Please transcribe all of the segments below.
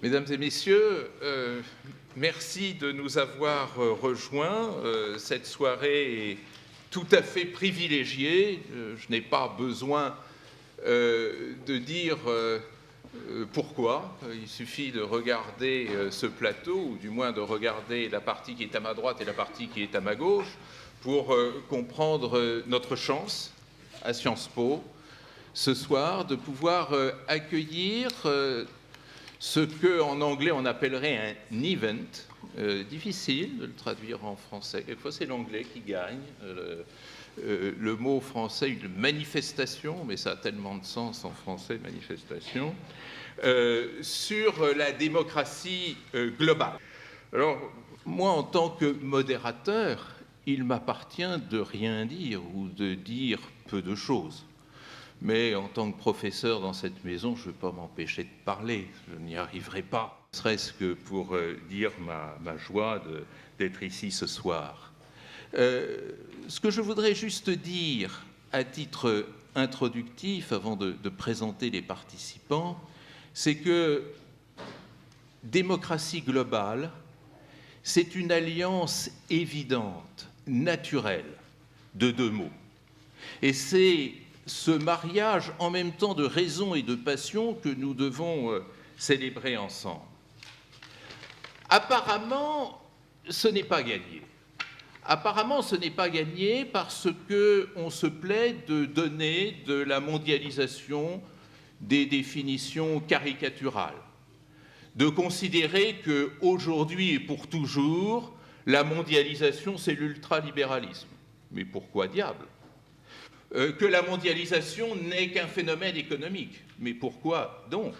Mesdames et messieurs, merci de nous avoir rejoints. Cette soirée est tout à fait privilégiée. Je n'ai pas besoin de dire pourquoi. Il suffit de regarder ce plateau, ou du moins de regarder la partie qui est à ma droite et la partie qui est à ma gauche, pour comprendre notre chance à Sciences Po ce soir de pouvoir accueillir ce qu'en anglais on appellerait un event, difficile de le traduire en français, quelquefois c'est l'anglais qui gagne, le mot français, une manifestation, mais ça a tellement de sens en français, manifestation, sur la démocratie globale. Alors, moi en tant que modérateur, il m'appartient de rien dire ou de dire peu de choses. Mais en tant que professeur dans cette maison, je ne vais pas m'empêcher de parler, je n'y arriverai pas, ne serait-ce que pour dire ma joie d'être ici ce soir. Ce que je voudrais juste dire à titre introductif, avant de présenter les participants, c'est que démocratie globale, c'est une alliance évidente, naturelle, de deux mots. Et c'est ce mariage en même temps de raison et de passion que nous devons célébrer ensemble. Apparemment, ce n'est pas gagné. Apparemment, ce n'est pas gagné parce qu'on se plaît de donner de la mondialisation des définitions caricaturales, de considérer qu'aujourd'hui et pour toujours, la mondialisation, c'est l'ultralibéralisme. Mais pourquoi diable ? Que la mondialisation n'est qu'un phénomène économique. Mais pourquoi donc ?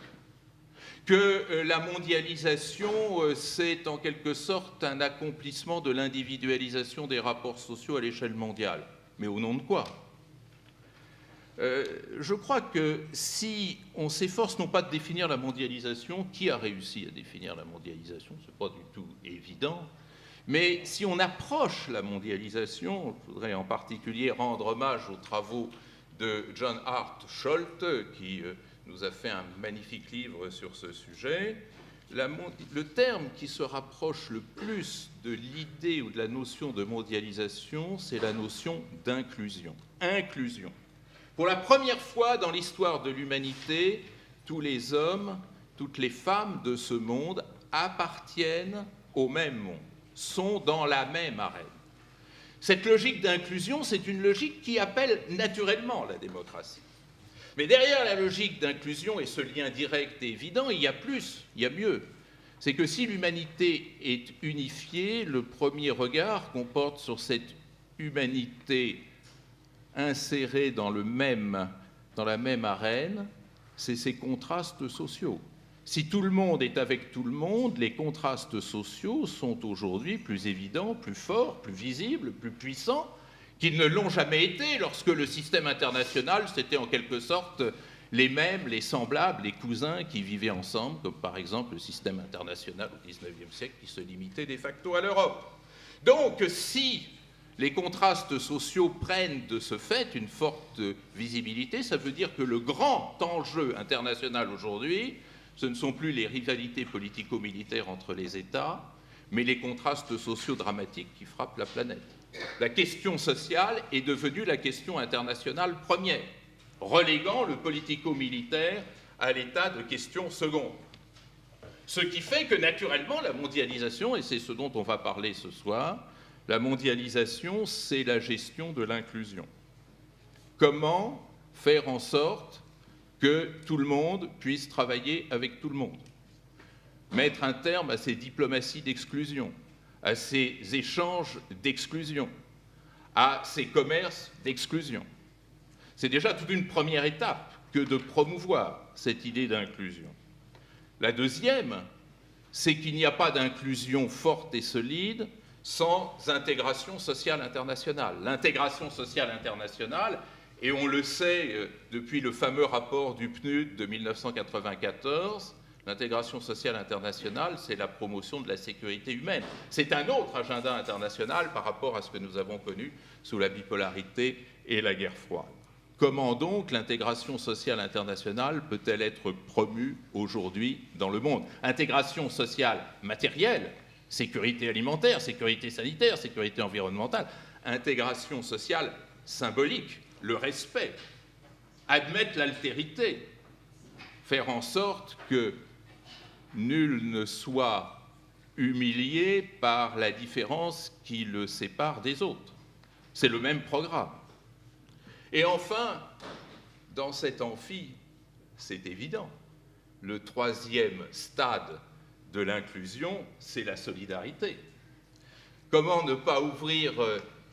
Que la mondialisation, c'est en quelque sorte un accomplissement de l'individualisation des rapports sociaux à l'échelle mondiale. Mais au nom de quoi ? Je crois que si on s'efforce non pas de définir la mondialisation, qui a réussi à définir la mondialisation ? Ce n'est pas du tout évident. Mais si on approche la mondialisation, je voudrais en particulier rendre hommage aux travaux de John Hart Scholz, qui nous a fait un magnifique livre sur ce sujet, le terme qui se rapproche le plus de l'idée ou de la notion de mondialisation, c'est la notion d'inclusion. Inclusion. Pour la première fois dans l'histoire de l'humanité, tous les hommes, toutes les femmes de ce monde appartiennent au même monde, sont dans la même arène. Cette logique d'inclusion, c'est une logique qui appelle naturellement la démocratie. Mais derrière la logique d'inclusion et ce lien direct et évident, il y a plus, il y a mieux. C'est que si l'humanité est unifiée, le premier regard qu'on porte sur cette humanité insérée dans la même arène, c'est ses contrastes sociaux. Si tout le monde est avec tout le monde, les contrastes sociaux sont aujourd'hui plus évidents, plus forts, plus visibles, plus puissants qu'ils ne l'ont jamais été lorsque le système international, c'était en quelque sorte les mêmes, les semblables, les cousins qui vivaient ensemble, comme par exemple le système international au XIXe siècle qui se limitait de facto à l'Europe. Donc, si les contrastes sociaux prennent de ce fait une forte visibilité, ça veut dire que le grand enjeu international aujourd'hui, ce ne sont plus les rivalités politico-militaires entre les États, mais les contrastes sociaux dramatiques qui frappent la planète. La question sociale est devenue la question internationale première, reléguant le politico-militaire à l'état de question seconde. Ce qui fait que, naturellement, la mondialisation, et c'est ce dont on va parler ce soir, la mondialisation, c'est la gestion de l'inclusion. Comment faire en sorte que tout le monde puisse travailler avec tout le monde, mettre un terme à ces diplomaties d'exclusion, à ces échanges d'exclusion, à ces commerces d'exclusion. C'est déjà toute une première étape que de promouvoir cette idée d'inclusion. La deuxième, c'est qu'il n'y a pas d'inclusion forte et solide sans intégration sociale internationale. L'intégration sociale internationale, et on le sait depuis le fameux rapport du PNUD de 1994, l'intégration sociale internationale, c'est la promotion de la sécurité humaine. C'est un autre agenda international par rapport à ce que nous avons connu sous la bipolarité et la guerre froide. Comment donc l'intégration sociale internationale peut-elle être promue aujourd'hui dans le monde? Intégration sociale matérielle, sécurité alimentaire, sécurité sanitaire, sécurité environnementale. Intégration sociale symbolique, le respect, admettre l'altérité, faire en sorte que nul ne soit humilié par la différence qui le sépare des autres. C'est le même programme. Et enfin, dans cet amphi, c'est évident, le troisième stade de l'inclusion, c'est la solidarité. Comment ne pas ouvrir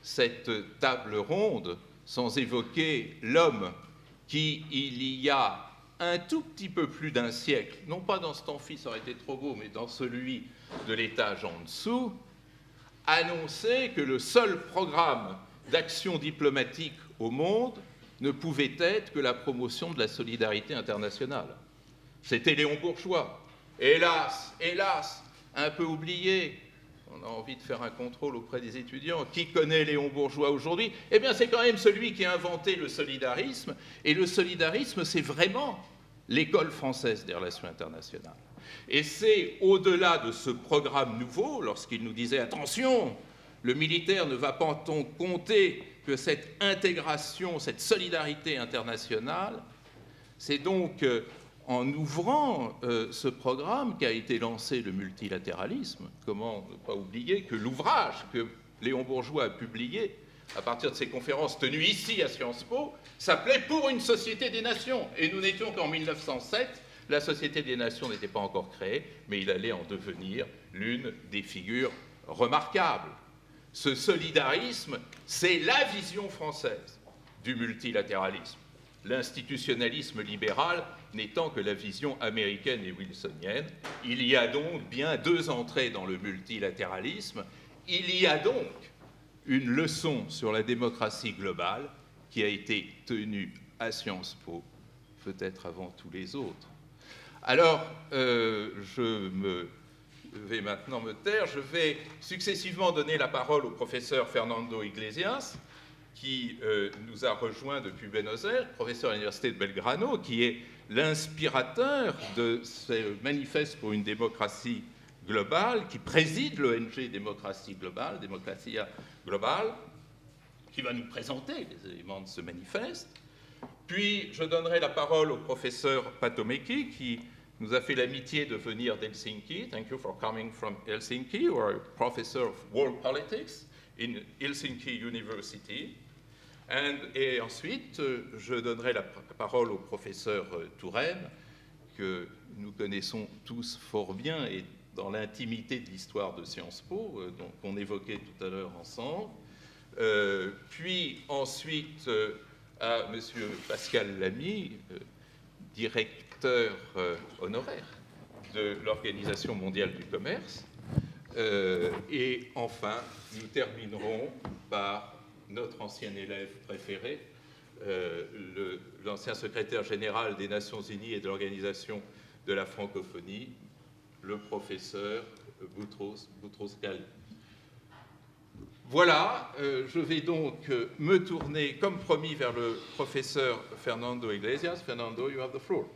cette table ronde sans évoquer l'homme qui, il y a un tout petit peu plus d'un siècle, non pas dans cet amphi, ça aurait été trop beau, mais dans celui de l'étage en dessous, annonçait que le seul programme d'action diplomatique au monde ne pouvait être que la promotion de la solidarité internationale. C'était Léon Bourgeois. Hélas, hélas, un peu oublié. On a envie de faire un contrôle auprès des étudiants. Qui connaît Léon Bourgeois aujourd'hui? Eh bien, c'est quand même celui qui a inventé le solidarisme. Et le solidarisme, c'est vraiment l'école française des relations internationales. Et c'est au-delà de ce programme nouveau, lorsqu'il nous disait « Attention, le militaire ne va pas compter que cette intégration, cette solidarité internationale », c'est donc en ouvrant ce programme qu'a été lancé le multilatéralisme. Comment ne pas oublier que l'ouvrage que Léon Bourgeois a publié à partir de ses conférences tenues ici à Sciences Po s'appelait « Pour une société des nations ». Et nous n'étions qu'en 1907, la Société des Nations n'était pas encore créée, mais il allait en devenir l'une des figures remarquables. Ce solidarisme, c'est la vision française du multilatéralisme. L'institutionnalisme libéral n'étant que la vision américaine et wilsonienne. Il y a donc bien deux entrées dans le multilatéralisme. Il y a donc une leçon sur la démocratie globale qui a été tenue à Sciences Po, peut-être avant tous les autres. Alors, je vais maintenant me taire. Je vais successivement donner la parole au professeur Fernando Iglesias, qui nous a rejoint depuis Buenos Aires, professeur à l'Université de Belgrano, qui est l'inspirateur de ce manifeste pour une démocratie globale, qui préside l'ONG Démocratie Globale, Democracia Global, qui va nous présenter les éléments de ce manifeste. Puis je donnerai la parole au professeur Patomäki, qui nous a fait l'amitié de venir d'Helsinki. Thank you for coming from Helsinki. You are a professor of world politics in Helsinki University. Et ensuite, je donnerai la parole au professeur Touraine, que nous connaissons tous fort bien et dans l'intimité de l'histoire de Sciences Po, qu'on évoquait tout à l'heure ensemble. Puis ensuite à M. Pascal Lamy, directeur honoraire de l'Organisation mondiale du commerce. Et enfin, nous terminerons par notre ancien élève préféré, l'ancien secrétaire général des Nations Unies et de l'Organisation de la francophonie, le professeur Boutros-Ghali. Voilà, je vais donc me tourner, comme promis, vers le professeur Fernando Iglesias. Fernando, you have the floor.